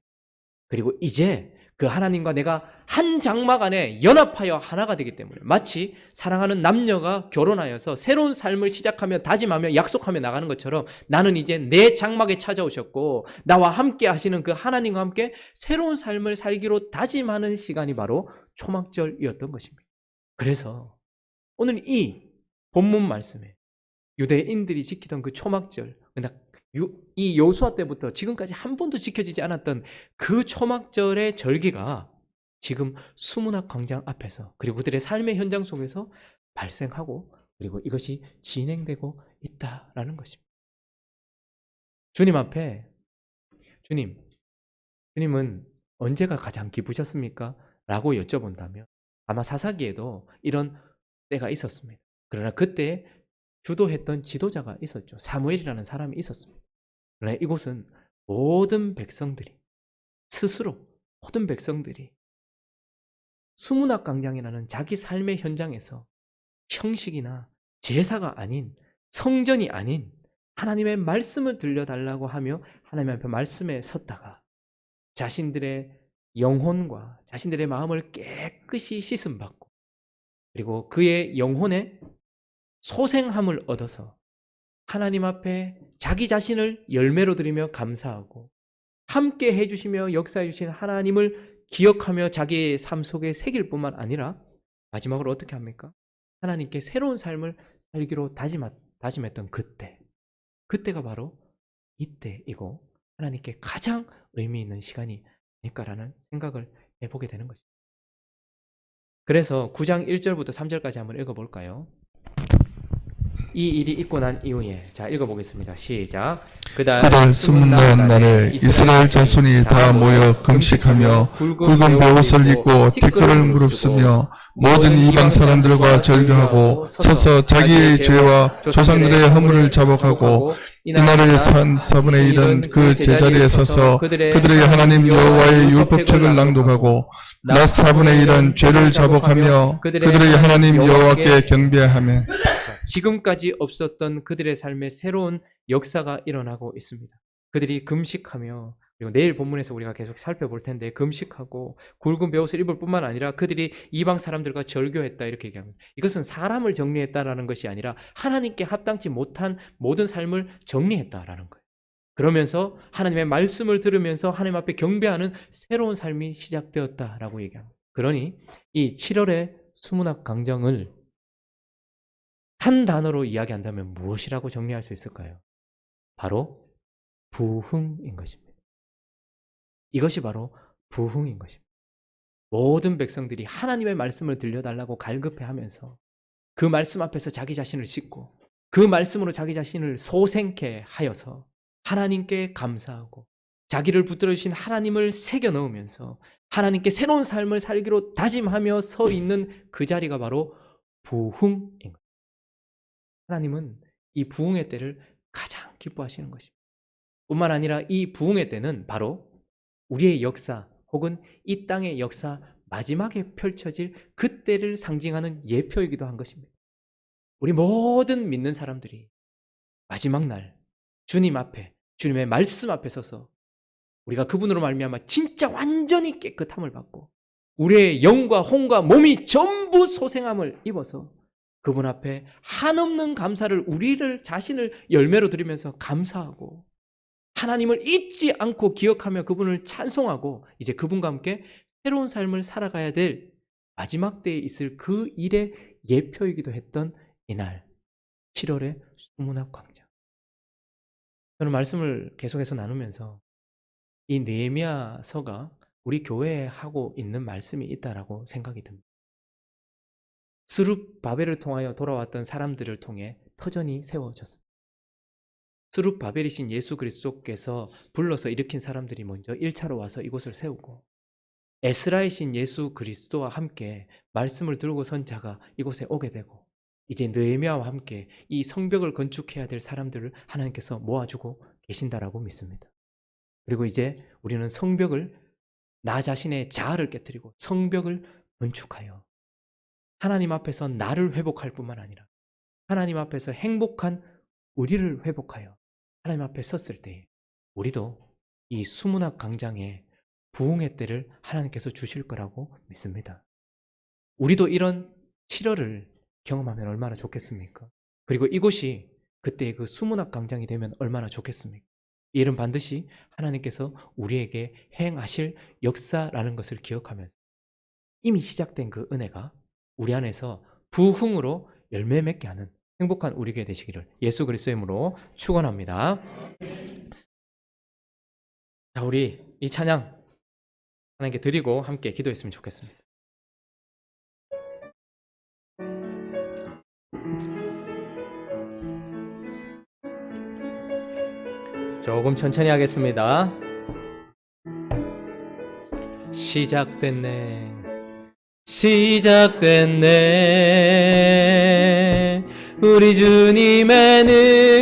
그리고 이제 그 하나님과 내가 한 장막 안에 연합하여 하나가 되기 때문에 마치 사랑하는 남녀가 결혼하여서 새로운 삶을 시작하며 다짐하며 약속하며 나가는 것처럼 나는 이제 내 장막에 찾아오셨고 나와 함께 하시는 그 하나님과 함께 새로운 삶을 살기로 다짐하는 시간이 바로 초막절이었던 것입니다. 그래서 오늘 이 본문 말씀에 유대인들이 지키던 그 초막절, 이 여호수아 때부터 지금까지 한 번도 지켜지지 않았던 그 초막절의 절기가 지금 수문학 광장 앞에서 그리고 그들의 삶의 현장 속에서 발생하고 그리고 이것이 진행되고 있다라는 것입니다. 주님 앞에 주님은 언제가 가장 기쁘셨습니까? 라고 여쭤본다면 아마 사사기에도 이런 때가 있었습니다. 그러나 그때 주도했던 지도자가 있었죠. 사무엘이라는 사람이 있었습니다. 그러나 이곳은 모든 백성들이 수문학 광장이라는 자기 삶의 현장에서 형식이나 제사가 아닌 성전이 아닌 하나님의 말씀을 들려달라고 하며 하나님 앞에 말씀에 섰다가 자신들의 영혼과 자신들의 마음을 깨끗이 씻음받고 그리고 그의 영혼에 소생함을 얻어서 하나님 앞에 자기 자신을 열매로 드리며 감사하고 함께 해주시며 역사해 주신 하나님을 기억하며 자기의 삶 속에 새길 뿐만 아니라 마지막으로 어떻게 합니까? 하나님께 새로운 삶을 살기로 다짐했던 그때가 바로 이때이고 하나님께 가장 의미 있는 시간이 아닐까라는 생각을 해보게 되는 것입니다. 그래서 9장 1절부터 3절까지 한번 읽어볼까요? 이 일이 있고 난 이후에 자 읽어보겠습니다. 시작. 그달 스물날 날에 이스라엘 자손이 다 모여 금식하며 굵은 베옷을 입고 티끌을 무릅쓰며 모든 이방 사람들과 절교하고 서서 자기의 죄와 조상들의 허물을 자복하고 이날을 산 4분의 1은 그 제자리에 서서 그들의 하나님 여호와의 율법책을 낭독하고 낮 4분의 1은 죄를 자복하며 그들의 하나님 여호와께 경배하며. 지금까지 없었던 그들의 삶에 새로운 역사가 일어나고 있습니다. 그들이 금식하며 그리고 내일 본문에서 우리가 계속 살펴볼 텐데 금식하고 굵은 베옷을 입을 뿐만 아니라 그들이 이방 사람들과 절교했다 이렇게 얘기합니다. 이것은 사람을 정리했다라는 것이 아니라 하나님께 합당치 못한 모든 삶을 정리했다라는 거예요. 그러면서 하나님의 말씀을 들으면서 하나님 앞에 경배하는 새로운 삶이 시작되었다라고 얘기합니다. 그러니 이 7월의 수문학 강정을 한 단어로 이야기한다면 무엇이라고 정리할 수 있을까요? 바로 부흥인 것입니다. 이것이 바로 부흥인 것입니다. 모든 백성들이 하나님의 말씀을 들려달라고 갈급해하면서 그 말씀 앞에서 자기 자신을 싣고 그 말씀으로 자기 자신을 소생케 하여서 하나님께 감사하고 자기를 붙들어 주신 하나님을 새겨 넣으면서 하나님께 새로운 삶을 살기로 다짐하며 서 있는 그 자리가 바로 부흥인 것입니다. 하나님은 이 부흥의 때를 가장 기뻐하시는 것입니다. 뿐만 아니라 이 부흥의 때는 바로 우리의 역사 혹은 이 땅의 역사 마지막에 펼쳐질 그 때를 상징하는 예표이기도 한 것입니다. 우리 모든 믿는 사람들이 마지막 날 주님 앞에 주님의 말씀 앞에 서서 우리가 그분으로 말미암아 진짜 완전히 깨끗함을 받고 우리의 영과 혼과 몸이 전부 소생함을 입어서 그분 앞에 한없는 감사를 우리를 자신을 열매로 드리면서 감사하고 하나님을 잊지 않고 기억하며 그분을 찬송하고 이제 그분과 함께 새로운 삶을 살아가야 될 마지막 때에 있을 그 일의 예표이기도 했던 이날 7월의 수문학 광장. 저는 말씀을 계속해서 나누면서 이 느헤미야서가 우리 교회에 하고 있는 말씀이 있다라고 생각이 듭니다. 스룹바벨을 통하여 돌아왔던 사람들을 통해 터전이 세워졌습니다. 스룹바벨이신 예수 그리스도께서 불러서 일으킨 사람들이 먼저 1차로 와서 이곳을 세우고 에스라이신 예수 그리스도와 함께 말씀을 들고 선 자가 이곳에 오게 되고 이제 느헤미야와 함께 이 성벽을 건축해야 될 사람들을 하나님께서 모아주고 계신다라고 믿습니다. 그리고 이제 우리는 성벽을 나 자신의 자아를 깨뜨리고 성벽을 건축하여 하나님 앞에서 나를 회복할 뿐만 아니라 하나님 앞에서 행복한 우리를 회복하여 하나님 앞에 섰을 때 우리도 이 수문학 강장에 부흥의 때를 하나님께서 주실 거라고 믿습니다. 우리도 이런 7월을 경험하면 얼마나 좋겠습니까? 그리고 이곳이 그때의 그 수문학 강장이 되면 얼마나 좋겠습니까? 이 일은 반드시 하나님께서 우리에게 행하실 역사라는 것을 기억하면서 이미 시작된 그 은혜가 우리 안에서 부흥으로 열매 맺게 하는 행복한 우리 교회 되시기를 예수 그리스도의 이름으로 축원합니다. 자, 우리 이 찬양 하나님께 드리고 함께 기도했으면 좋겠습니다. 조금 천천히 하겠습니다. 시작됐네. 시작됐네. 우리 주님의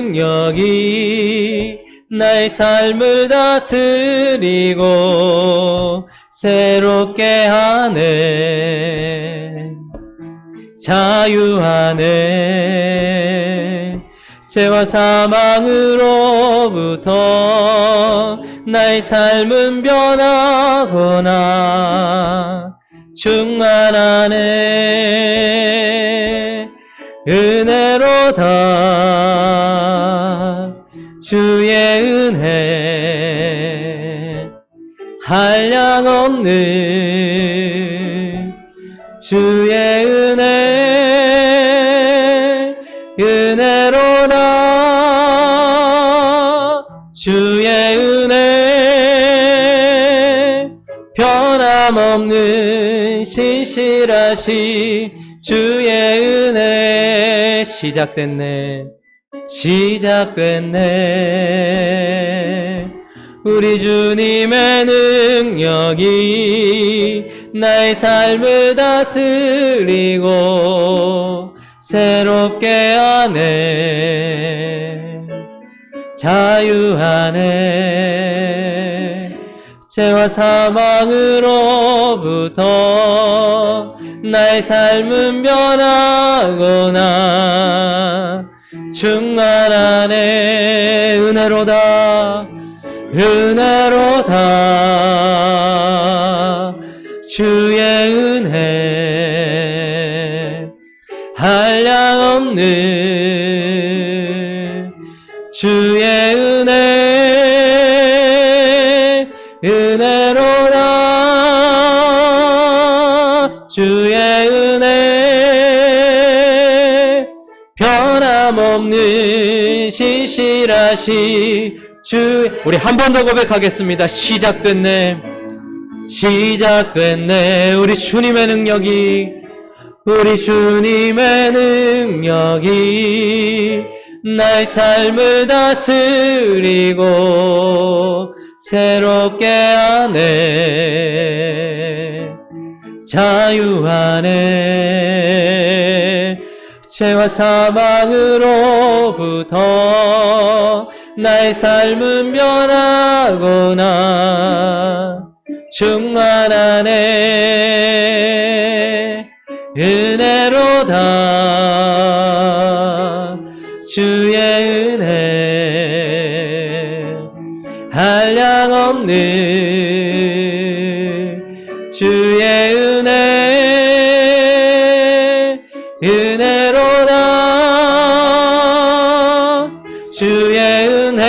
능력이 나의 삶을 다스리고 새롭게 하네. 자유하네. 죄와 사망으로부터 나의 삶은 변하거나 충만하네. 은혜로다. 주의 은혜 한량없는 주의 은혜 은혜로다. 주의 은혜 변함없는 신실하시 주의 은혜 시작됐네. 시작됐네. 우리 주님의 능력이 나의 삶을 다스리고 새롭게 하네. 자유하네. 죄와 사망으로부터 나의 삶은 변하거나 충만하네. 은혜로다. 은혜로다. 주의 은혜 한량없는 주의 은혜 은혜 변함없는 신실하시 주. 우리 한 번 더 고백하겠습니다. 시작됐네 우리 주님의 능력이, 우리 주님의 능력이 나의 삶을 다스리고 새롭게 하네. 자유하네. 죄와 사망으로부터 나의 삶은 변하구나. 충만하네. 은혜로다. 주의 은혜 한량없는 주의 은혜 은혜로다. 주의 은혜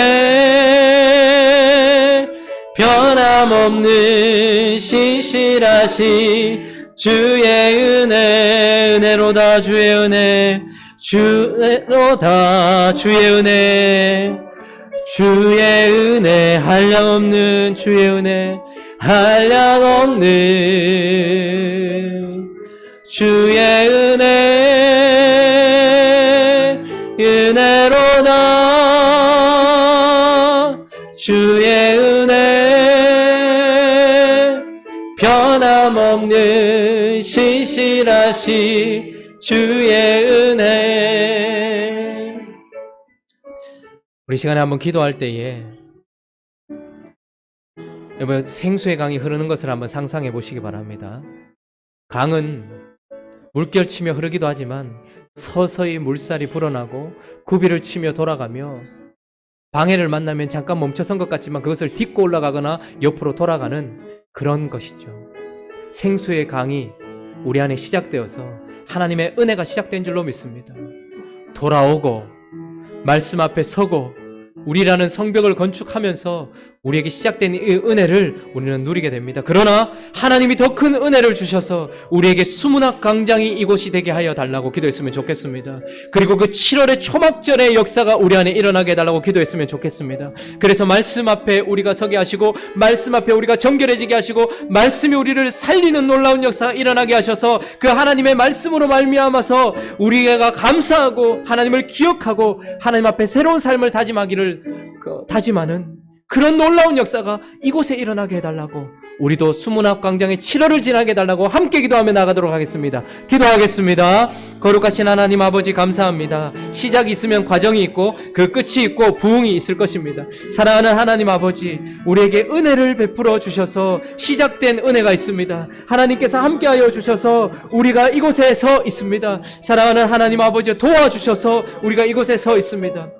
변함없는 신실하시 주의 은혜 은혜로다. 주의 은혜 주로다. 주의 은혜 주의 은혜 한량없는 주의 은혜 한량없는 주의 은혜 은혜로다. 주의 은혜 변함없는 신실하시 주의 은혜. 우리 시간에 한번 기도할 때에 여러분 생수의 강이 흐르는 것을 한번 상상해 보시기 바랍니다. 강은 물결 치며 흐르기도 하지만 서서히 물살이 불어나고 구비를 치며 돌아가며 방해를 만나면 잠깐 멈춰선 것 같지만 그것을 딛고 올라가거나 옆으로 돌아가는 그런 것이죠. 생수의 강이 우리 안에 시작되어서 하나님의 은혜가 시작된 줄로 믿습니다. 돌아오고 말씀 앞에 서고 우리라는 성벽을 건축하면서 우리에게 시작된 이 은혜를 우리는 누리게 됩니다. 그러나 하나님이 더 큰 은혜를 주셔서 우리에게 수문학 광장이 이곳이 되게 하여 달라고 기도했으면 좋겠습니다. 그리고 그 7월의 초막절의 역사가 우리 안에 일어나게 해달라고 기도했으면 좋겠습니다. 그래서 말씀 앞에 우리가 서게 하시고 말씀 앞에 우리가 정결해지게 하시고 말씀이 우리를 살리는 놀라운 역사가 일어나게 하셔서 그 하나님의 말씀으로 말미암아서 우리가 감사하고 하나님을 기억하고 하나님 앞에 새로운 삶을 다짐하기를 다짐하는 그런 놀라운 역사가 이곳에 일어나게 해달라고, 우리도 수문학 광장의 7월을 지나게 해달라고 함께 기도하며 나가도록 하겠습니다. 기도하겠습니다. 거룩하신 하나님 아버지 감사합니다. 시작이 있으면 과정이 있고 그 끝이 있고 부흥이 있을 것입니다. 사랑하는 하나님 아버지, 우리에게 은혜를 베풀어 주셔서 시작된 은혜가 있습니다. 하나님께서 함께하여 주셔서 우리가 이곳에 서 있습니다. 사랑하는 하나님 아버지, 도와주셔서 우리가 이곳에 서 있습니다.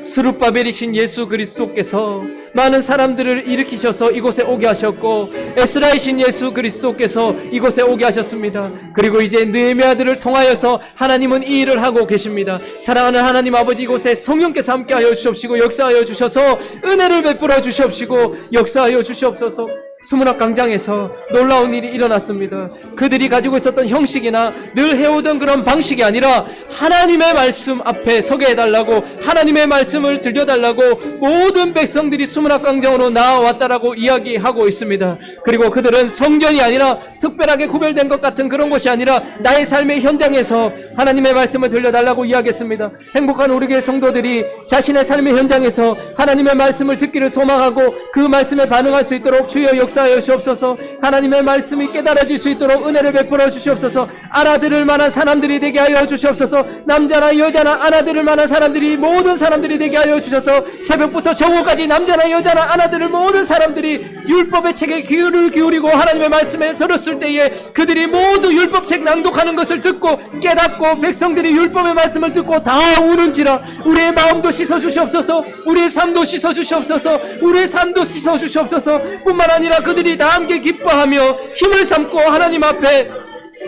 스룹바벨이신 예수 그리스도께서 많은 사람들을 일으키셔서 이곳에 오게 하셨고, 에스라이신 예수 그리스도께서 이곳에 오게 하셨습니다. 그리고 이제 느헤미야들을 통하여서 하나님은 이 일을 하고 계십니다. 사랑하는 하나님 아버지, 이곳에 성령께서 함께하여 주시옵시고 역사하여 주셔서 은혜를 베풀어 주시옵시고 역사하여 주시옵소서. 수문학 광장에서 놀라운 일이 일어났습니다. 그들이 가지고 있었던 형식이나 늘 해오던 그런 방식이 아니라 하나님의 말씀 앞에 서게 해달라고, 하나님의 말씀을 들려달라고 모든 백성들이 수문학 광장으로 나와왔다라고 이야기하고 있습니다. 그리고 그들은 성전이 아니라 특별하게 구별된 것 같은 그런 곳이 아니라 나의 삶의 현장에서 하나님의 말씀을 들려달라고 이야기했습니다. 행복한 우리 교회 성도들이 자신의 삶의 현장에서 하나님의 말씀을 듣기를 소망하고 그 말씀에 반응할 수 있도록 주여 역사하여 주옵소서. 하나님의 말씀이 깨달아질 수 있도록 은혜를 베풀어 주시옵소서. 알아들을 만한 사람들이 되게 하여 주시옵소서. 남자나 여자나 알아들을 만한 사람들이, 모든 사람들이 되게 하여 주셔서 새벽부터 정오까지 남자나 여자나 알아들을 모든 사람들이 율법의 책에 귀를 기울이고 하나님의 말씀을 들었을 때에 그들이 모두 율법책 낭독하는 것을 듣고 깨닫고 백성들이 율법의 말씀을 듣고 다 우는지라 우리의 마음도 씻어 주시옵소서. 우리의 삶도 씻어 주시옵소서. 우리의 삶도 씻어 주시옵소서. 뿐만 아니라 그들이 다 함께 기뻐하며 힘을 삼고 하나님 앞에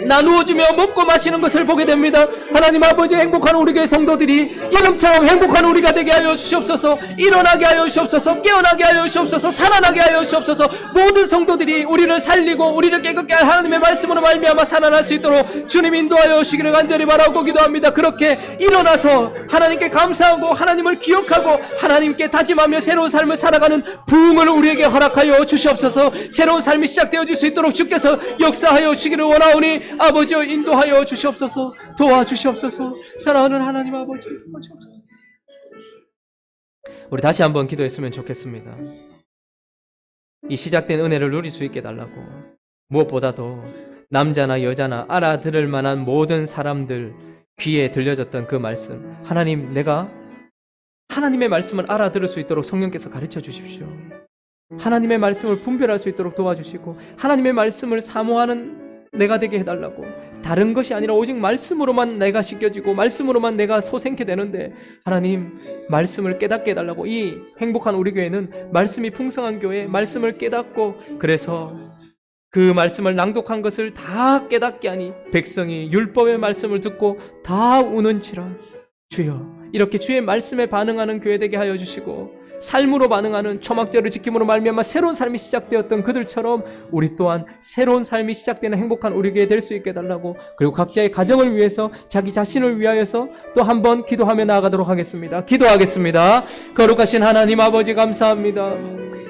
나누어주며 먹고 마시는 것을 보게 됩니다. 하나님 아버지, 행복한 우리 교회 성도들이 이름처럼 행복한 우리가 되게 하여 주시옵소서. 일어나게 하여 주시옵소서. 깨어나게 하여 주시옵소서. 살아나게 하여 주시옵소서. 모든 성도들이 우리를 살리고 우리를 깨끗게 할 하나님의 말씀으로 말미암아 살아날 수 있도록 주님 인도하여 주시기를 간절히 바라고 기도합니다. 그렇게 일어나서 하나님께 감사하고 하나님을 기억하고 하나님께 다짐하며 새로운 삶을 살아가는 부흥을 우리에게 허락하여 주시옵소서. 새로운 삶이 시작되어질 수 있도록 주께서 역사하여 주시기를 원하오니 아버지여 인도하여 주시옵소서. 도와주시옵소서. 사랑하는 하나님 아버지, 도와주시옵소서. 우리 다시 한번 기도했으면 좋겠습니다. 이 시작된 은혜를 누릴 수 있게 해달라고, 무엇보다도 남자나 여자나 알아들을 만한 모든 사람들 귀에 들려졌던 그 말씀, 하나님, 내가 하나님의 말씀을 알아들을 수 있도록 성령께서 가르쳐 주십시오. 하나님의 말씀을 분별할 수 있도록 도와주시고 하나님의 말씀을 사모하는 내가 되게 해달라고, 다른 것이 아니라 오직 말씀으로만 내가 씻겨지고 말씀으로만 내가 소생케 되는데 하나님, 말씀을 깨닫게 해달라고. 이 행복한 우리 교회는 말씀이 풍성한 교회, 말씀을 깨닫고 그래서 그 말씀을 낭독한 것을 다 깨닫게 하니 백성이 율법의 말씀을 듣고 다 우는지라. 주여, 이렇게 주의 말씀에 반응하는 교회 되게 하여 주시고 삶으로 반응하는, 초막절을 지킴으로 말미암아 새로운 삶이 시작되었던 그들처럼 우리 또한 새로운 삶이 시작되는 행복한 우리 교회 될 수 있게 해달라고, 그리고 각자의 가정을 위해서, 자기 자신을 위하여서 또 한번 기도하며 나아가도록 하겠습니다. 기도하겠습니다. 거룩하신 하나님 아버지, 감사합니다.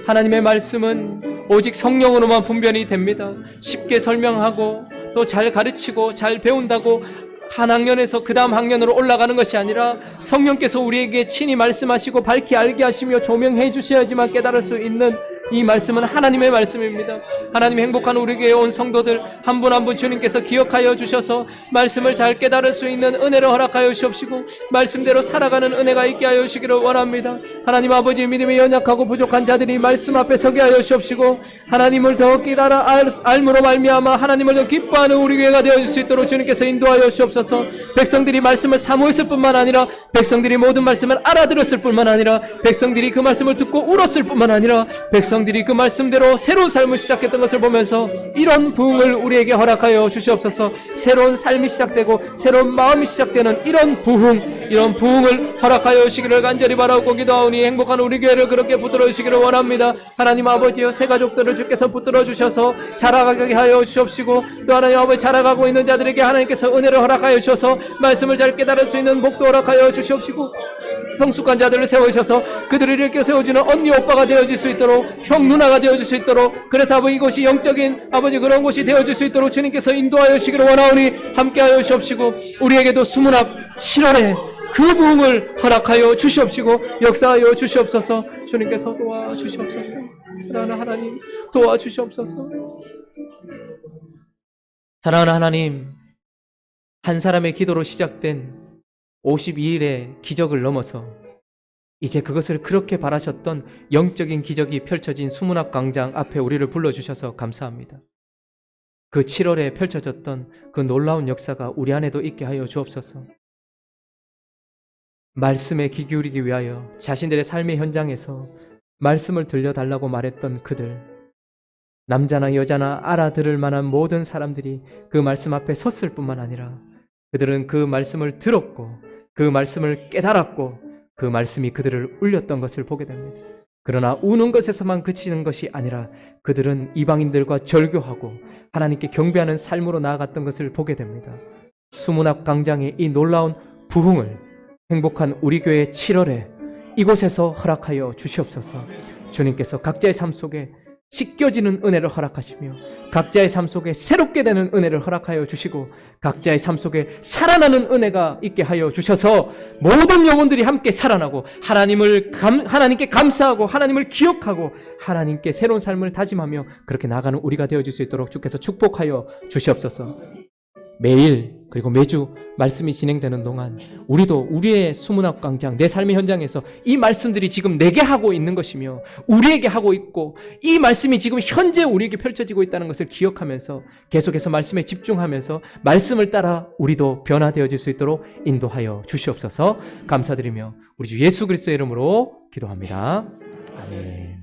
하나님의 말씀은 오직 성령으로만 분별이 됩니다. 쉽게 설명하고 또 잘 가르치고 잘 배운다고 한 학년에서 그 다음 학년으로 올라가는 것이 아니라 성령께서 우리에게 친히 말씀하시고 밝히 알게 하시며 조명해 주셔야지만 깨달을 수 있는 이 말씀은 하나님의 말씀입니다. 하나님, 행복한 우리 교회에 온 성도들 한 분 한 분 주님께서 기억하여 주셔서 말씀을 잘 깨달을 수 있는 은혜를 허락하여 주시옵시고 말씀대로 살아가는 은혜가 있게 하여 주시기를 원합니다. 하나님 아버지, 믿음이 연약하고 부족한 자들이 말씀 앞에 서게 하여 주옵시고 하나님을 더 깨달아 알므로 말미암아 하나님을 더 기뻐하는 우리 교회가 되어질 수 있도록 주님께서 인도하여 주옵소서. 백성들이 말씀을 사모했을 뿐만 아니라, 백성들이 모든 말씀을 알아들었을 뿐만 아니라, 백성들이 그 말씀을 듣고 울었을 뿐만 아니라, 백성들이 그 말씀대로 새로운 삶을 시작했던 것을 보면서 이런 부흥을 우리에게 허락하여 주시옵소서. 새로운 삶이 시작되고 새로운 마음이 시작되는 이런 부흥을 허락하여 주시기를 간절히 바라고 기도하오니 행복한 우리 교회를 그렇게 붙들어 주시기를 원합니다. 하나님 아버지여, 새 가족들을 주께서 붙들어 주셔서 자라가게 하여 주시옵시고 또 하나님 아버지, 자라가고 있는 자들에게 하나님께서 은혜를 허락하여 주셔서 말씀을 잘 깨달을 수 있는 복도 허락하여 주시옵시고 성숙한 자들을 세우셔서 그들을 이렇게 세워주는 언니 오빠가 되어질 수 있도록, 형 누나가 되어질 수 있도록, 그래서 아버지 이곳이 영적인 아버지 그런 곳이 되어질 수 있도록 주님께서 인도하여 주시기를 원하오니 함께하여 주시옵시고 우리에게도 수문학 7월에 그 부흥을 허락하여 주시옵시고 역사하여 주시옵소서. 주님께서 도와주시옵소서. 사랑하는 하나님, 도와주시옵소서. 사랑하는 하나님, 한 사람의 기도로 시작된 52일의 기적을 넘어서 이제 그것을 그렇게 바라셨던 영적인 기적이 펼쳐진 수문학 광장 앞에 우리를 불러주셔서 감사합니다. 그 7월에 펼쳐졌던 그 놀라운 역사가 우리 안에도 있게 하여 주옵소서. 말씀에 귀 기울이기 위하여 자신들의 삶의 현장에서 말씀을 들려달라고 말했던 그들, 남자나 여자나 알아들을 만한 모든 사람들이 그 말씀 앞에 섰을 뿐만 아니라 그들은 그 말씀을 들었고 그 말씀을 깨달았고 그 말씀이 그들을 울렸던 것을 보게 됩니다. 그러나 우는 것에서만 그치는 것이 아니라 그들은 이방인들과 절교하고 하나님께 경배하는 삶으로 나아갔던 것을 보게 됩니다. 수문학 광장의 이 놀라운 부흥을 행복한 우리 교회 7월에 이곳에서 허락하여 주시옵소서. 주님께서 각자의 삶 속에 씻겨지는 은혜를 허락하시며 각자의 삶 속에 새롭게 되는 은혜를 허락하여 주시고 각자의 삶 속에 살아나는 은혜가 있게 하여 주셔서 모든 영혼들이 함께 살아나고 하나님께 감사하고 하나님을 기억하고 하나님께 새로운 삶을 다짐하며 그렇게 나아가는 우리가 되어질 수 있도록 주께서 축복하여 주시옵소서. 매일 그리고 매주 말씀이 진행되는 동안 우리도 우리의 수문학 광장, 내 삶의 현장에서 이 말씀들이 지금 내게 하고 있는 것이며 우리에게 하고 있고 이 말씀이 지금 현재 우리에게 펼쳐지고 있다는 것을 기억하면서 계속해서 말씀에 집중하면서 말씀을 따라 우리도 변화되어질 수 있도록 인도하여 주시옵소서. 감사드리며 우리 주 예수 그리스도의 이름으로 기도합니다. 아멘.